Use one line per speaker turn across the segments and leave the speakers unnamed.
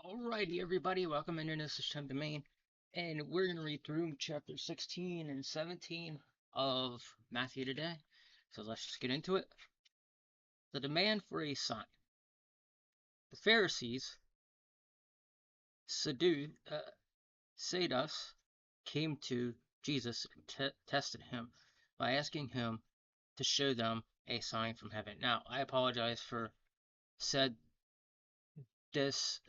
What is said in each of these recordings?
Alrighty, everybody, welcome into this is Tim Domain, and we're going to read through chapter 16 and 17 of Matthew today. So let's just get into it. The demand for a sign. The Pharisees, Sadducees, came to Jesus and tested him by asking him to show them a sign from heaven. Now, I apologize for said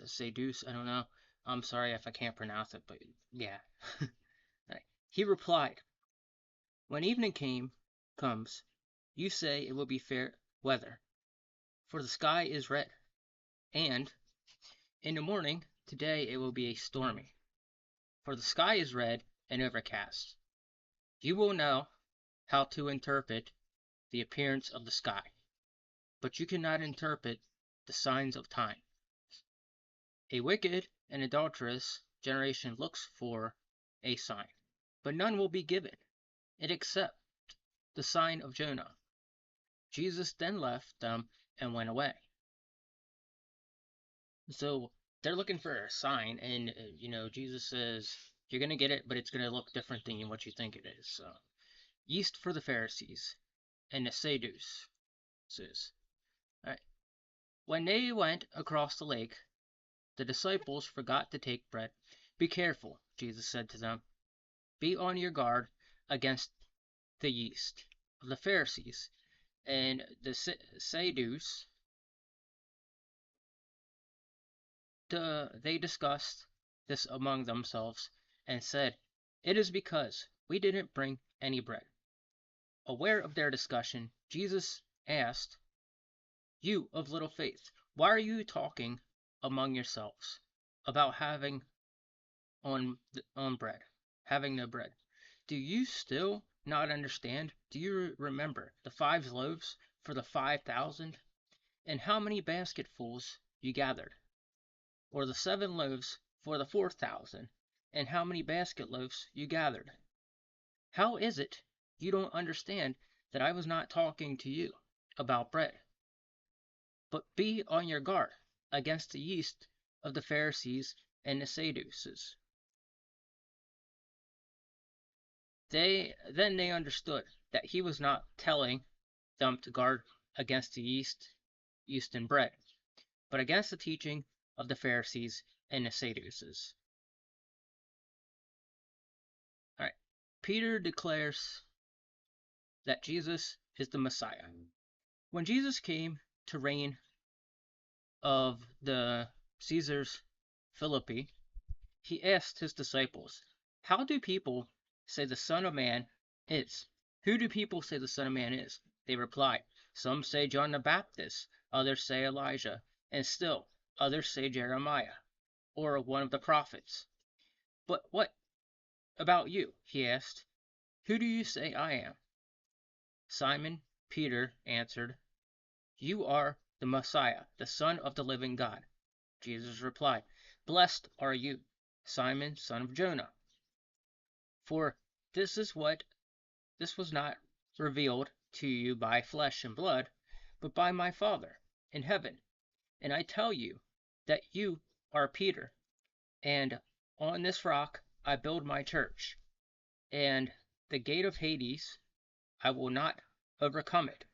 Sadduce, I don't know. I'm sorry if I can't pronounce it, but yeah. He replied, "When evening comes, you say it will be fair weather, for the sky is red, and in the morning, today it will be stormy, for the sky is red and overcast. You will know how to interpret the appearance of the sky, but you cannot interpret the signs of time. A wicked and adulterous generation looks for a sign, but none will be given it except the sign of Jonah." Jesus then left them and went away. So they're looking for a sign, and Jesus says, "You're gonna get it, but it's gonna look different than what you think it is." So, yeast for the Pharisees and the Sadducees. All right. When they went across the lake, the disciples forgot to take bread. "Be careful," Jesus said to them. "Be on your guard against the yeast of the Pharisees and the Sadducees." They discussed this among themselves and said, "It is because we didn't bring any bread." Aware of their discussion, Jesus asked, "You of little faith, why are you talking among yourselves about on bread, having no bread? Do you still not understand? Do you remember the 5 loaves for the 5,000, and how many basketfuls you gathered? Or the 7 loaves for the 4,000, and how many basket loaves you gathered? How is it you don't understand that I was not talking to you about bread? But be on your guard against the yeast of the Pharisees and the Sadducees." Then they understood that he was not telling them to guard against the yeast and bread, but against the teaching of the Pharisees and the Sadducees. All right. Peter declares that Jesus is the Messiah. When Jesus came to reign of the Caesars Philippi, he asked his disciples, "How do people say the Son of Man is? Who do people say the Son of Man is?" They replied, "Some say John the Baptist, others say Elijah, and still others say Jeremiah, or one of the prophets. But what about you?" he asked. "Who do you say I am?" Simon Peter answered, "You are the Messiah, the Son of the living God." Jesus replied, "Blessed are you, Simon, son of Jonah, for this was not revealed to you by flesh and blood, but by my Father in heaven. And I tell you that you are Peter, and on this rock I build my church, and the gate of Hades I will not overcome it.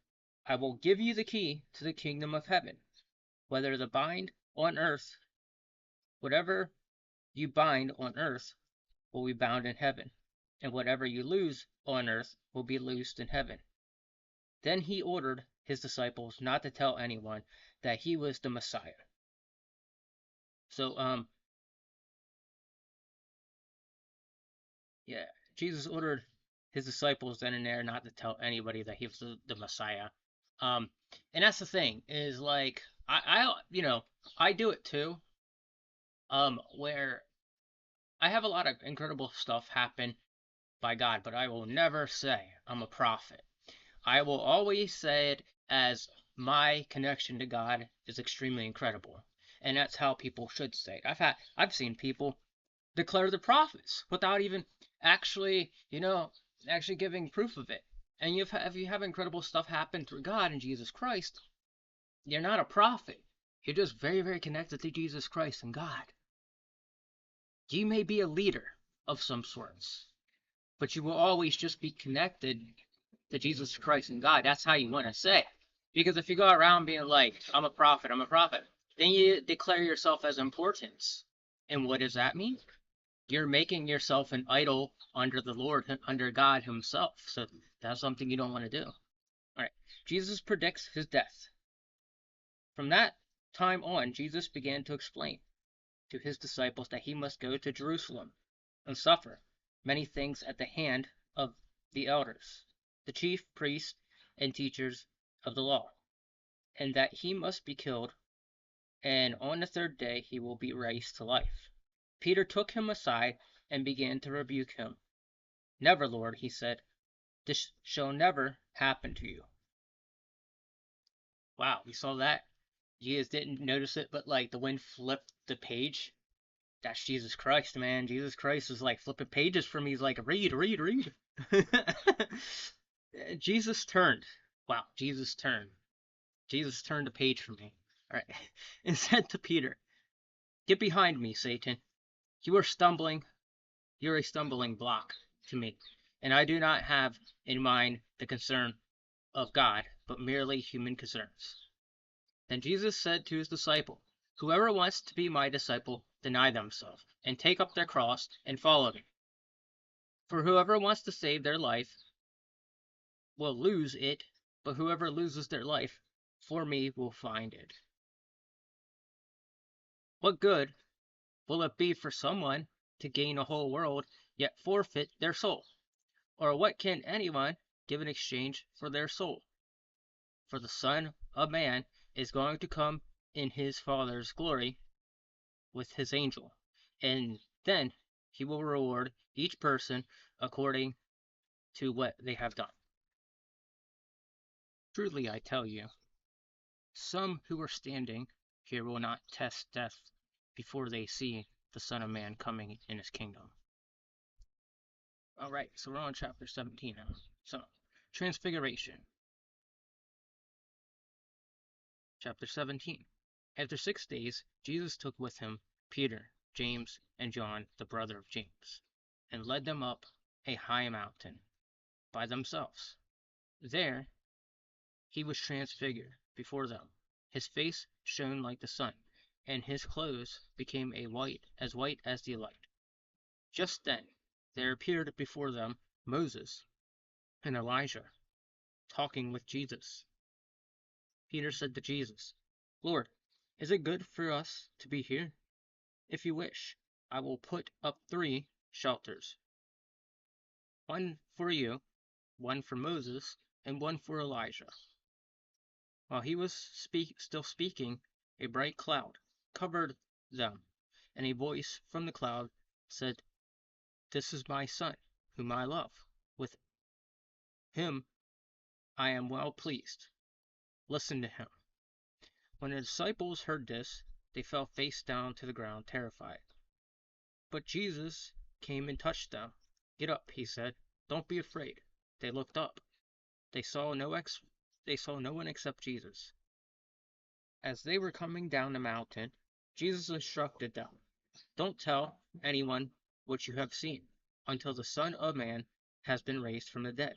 I will give you the key to the kingdom of heaven. Whether the bind on earth, whatever you bind on earth will be bound in heaven, and whatever you loose on earth will be loosed in heaven." Then he ordered his disciples not to tell anyone that he was the Messiah. So, yeah, Jesus ordered his disciples then and there not to tell anybody that he was the Messiah. Um, and that's the thing is like I do it too. Where I have a lot of incredible stuff happen by God, but I will never say I'm a prophet. I will always say it as my connection to God is extremely incredible, and that's how people should say it. I've seen people declare the prophets without even actually, actually giving proof of it. And if you have incredible stuff happen through God and Jesus Christ, you're not a prophet. You're just very, very connected to Jesus Christ and God. You may be a leader of some sorts, but you will always just be connected to Jesus Christ and God. That's how you want to say. Because if you go around being like, I'm a prophet, then you declare yourself as importance. And what does that mean? You're making yourself an idol under the Lord, under God Himself. So that's something you don't want to do. All right. Jesus predicts His death. From that time on, Jesus began to explain to His disciples that He must go to Jerusalem and suffer many things at the hand of the elders, the chief priests, and teachers of the law, and that He must be killed, and on the third day He will be raised to life. Peter took Him aside and began to rebuke Him. Never, Lord, he said, this shall never happen to you. Wow, we saw that. You guys didn't notice it, but like the wind flipped the page. That's Jesus Christ, man. Jesus Christ is like flipping pages for me. He's like, read, read, read. Jesus turned. Wow, Jesus turned. Jesus turned the page for me. All right. And said to Peter, get behind me, Satan. You are stumbling. You're a stumbling block to me. And I do not have in mind the concern of God, but merely human concerns. Then Jesus said to His disciple, whoever wants to be my disciple, deny themselves, and take up their cross, and follow me. For whoever wants to save their life will lose it, but whoever loses their life for me will find it. What good will it be for someone to gain a whole world, yet forfeit their soul? Or what can anyone give in exchange for their soul? For the Son of Man is going to come in His Father's glory with His angel, and then He will reward each person according to what they have done. Truly I tell you, some who are standing here will not test death before they see the Son of Man coming in His kingdom. Alright, so we're on chapter 17 now. So, Transfiguration. Chapter 17. After 6 days, Jesus took with Him Peter, James, and John, the brother of James, and led them up a high mountain by themselves. There He was transfigured before them. His face shone like the sun, and His clothes became white as the light. Just then there appeared before them Moses and Elijah, talking with Jesus. Peter said to Jesus, Lord, is it good for us to be here? If you wish, I will put up 3 shelters. One for you, one for Moses, and one for Elijah. While he was still speaking, a bright cloud covered them, and a voice from the cloud said, this is my Son, whom I love. With Him I am well pleased. Listen to Him. When the disciples heard this, they fell face down to the ground, terrified. But Jesus came and touched them. Get up, He said. Don't be afraid. They looked up. They saw no one except Jesus. As they were coming down the mountain, Jesus instructed them, don't tell anyone what you have seen, until the Son of Man has been raised from the dead.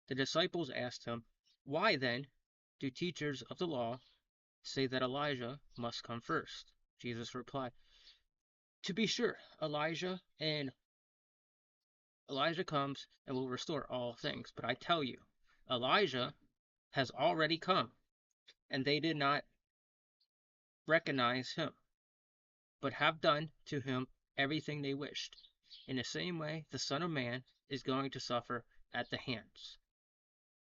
The disciples asked Him, why then do teachers of the law say that Elijah must come first? Jesus replied, to be sure, Elijah comes and will restore all things, but I tell you, Elijah has already come, and they did not recognize him, but have done to him everything they wished. In the same way, the Son of Man is going to suffer at the hands.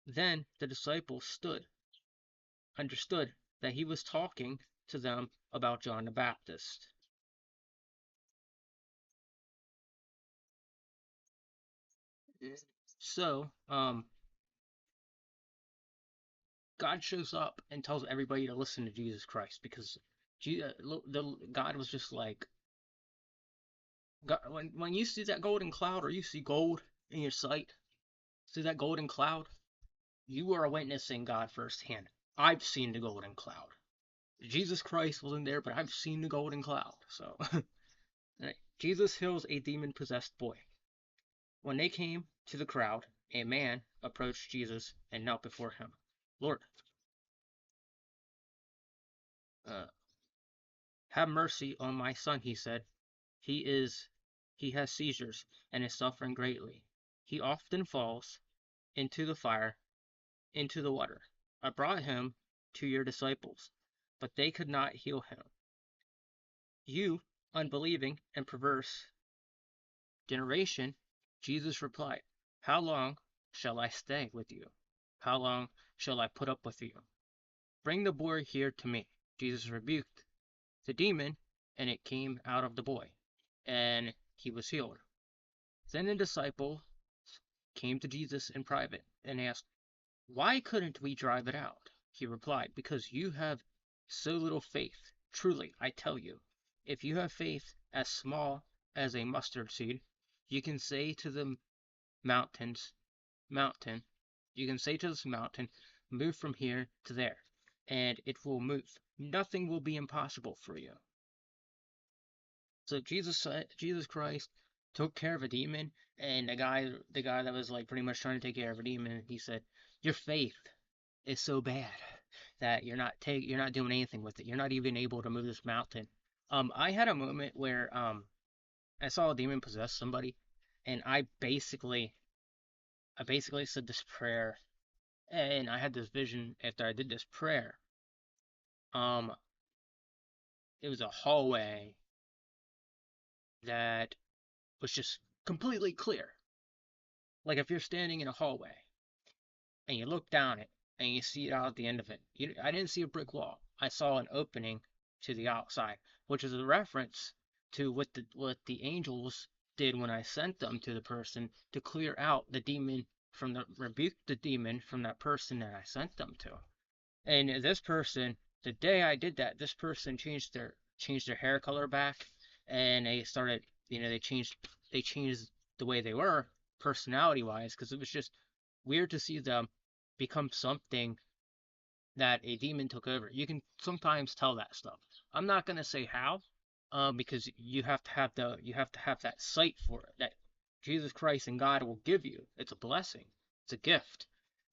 Then the disciples understood that He was talking to them about John the Baptist. So, God shows up and tells everybody to listen to Jesus Christ because God was just like, God, when you see that golden cloud or you see gold in your sight, see that golden cloud, you are witnessing God firsthand. I've seen the golden cloud. Jesus Christ wasn't there, but I've seen the golden cloud. So, right. Jesus heals a demon-possessed boy. When they came to the crowd, a man approached Jesus and knelt before him. Lord, uh, have mercy on my son, he said. He is he has seizures and is suffering greatly. He often falls into the fire, into the water. I brought him to your disciples, but they could not heal him. You, unbelieving and perverse generation, Jesus replied, how long shall I stay with you? How long shall I put up with you? Bring the boy here to me. Jesus rebuked the demon, and it came out of the boy, and he was healed. Then the disciple came to Jesus in private and asked, why couldn't we drive it out? He replied, because you have so little faith. Truly, I tell you, if you have faith as small as a mustard seed, you can say to the mountains, mountain, you can say to this mountain, move from here to there, and it will move. Nothing will be impossible for you. So Jesus Christ took care of a demon, and the guy that was like pretty much trying to take care of a demon, he said, your faith is so bad that you're not doing anything with it. You're not even able to move this mountain. I had a moment where I saw a demon possess somebody, and I basically said this prayer, and I had this vision after I did this prayer. Um, it was a hallway that was just completely clear. Like if you're standing in a hallway and you look down it and you see it out at the end of it. I didn't see a brick wall. I saw an opening to the outside, which is a reference to what the angels did when I sent them to the person to clear out the demon rebuke the demon from that person that I sent them to. And this person, the day I did that, this person changed their hair color back, and they started, they changed the way they were personality wise, because it was just weird to see them become something that a demon took over. You can sometimes tell that stuff. I'm not gonna say how, because you have to have that sight for it that Jesus Christ and God will give you. It's a blessing. It's a gift,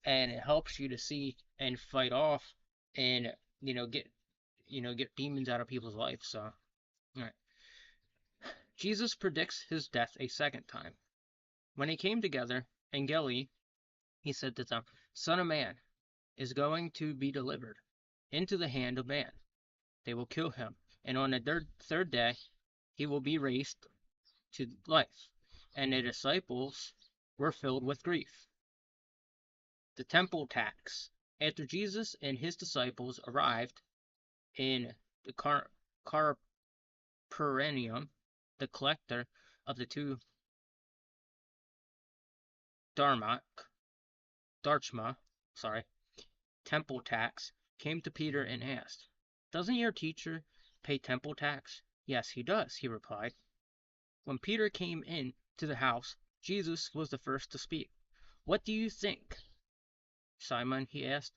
and it helps you to see and fight off and get get demons out of people's life. So, all right. Jesus predicts his death a second time. When he came together in Galilee, he said to them, Son of Man is going to be delivered into the hand of man. They will kill him, and on the third day he will be raised to life. And the disciples were filled with grief. The temple tax. After Jesus and his disciples arrived in the Capernaum, the collector of the two Darchma, temple tax, came to Peter and asked, doesn't your teacher pay temple tax? Yes, he does, he replied. When Peter came in to the house, Jesus was the first to speak. What do you think, Simon? He asked.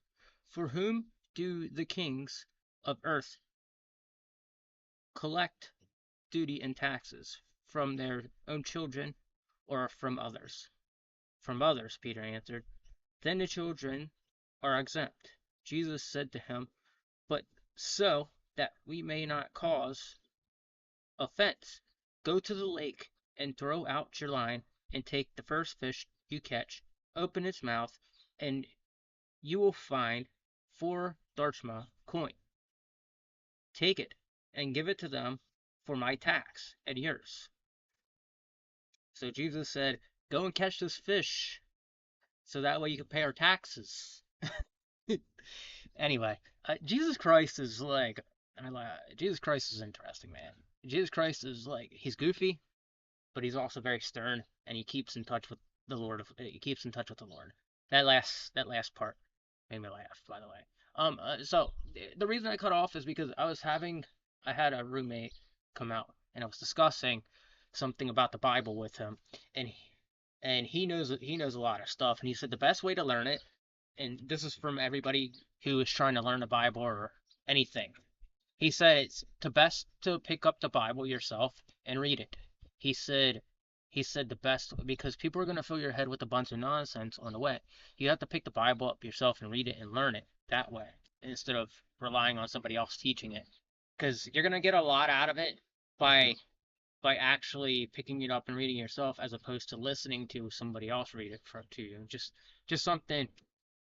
For whom do the kings of earth collect duty and taxes? From their own children or from others? From others, Peter answered. Then the children are exempt. Jesus said to him, but so that we may not cause offense, go to the lake and throw out your line and take the first fish you catch, open its mouth, and you will find 4 drachma coin. Take it and give it to them for my tax and yours. So Jesus said, go and catch this fish so that way you can pay our taxes. Anyway, Jesus Christ is like, Jesus Christ is interesting, man. Jesus Christ is like, he's goofy, but he's also very stern, and he keeps in touch with the Lord. He keeps in touch with the Lord. That last part made me laugh, by the way. So the reason I cut off is because I had a roommate come out, and I was discussing something about the Bible with him, and he knows a lot of stuff, and he said the best way to learn it, and this is from everybody who is trying to learn the Bible or anything, He said it's the best to pick up the Bible yourself and read it. He said the best because people are going to fill your head with a bunch of nonsense on the way. You have to pick the Bible up yourself and read it and learn it that way instead of relying on somebody else teaching it. Because you're going to get a lot out of it by actually picking it up and reading it yourself as opposed to listening to somebody else read it to you. Just something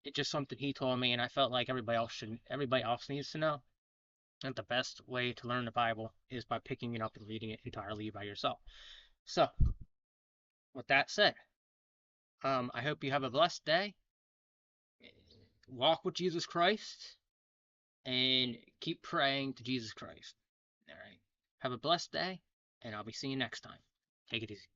it's just something he told me and I felt like everybody else needs to know. And the best way to learn the Bible is by picking it up and reading it entirely by yourself. So, with that said, I hope you have a blessed day. Walk with Jesus Christ and keep praying to Jesus Christ. All right. Have a blessed day, and I'll be seeing you next time. Take it easy.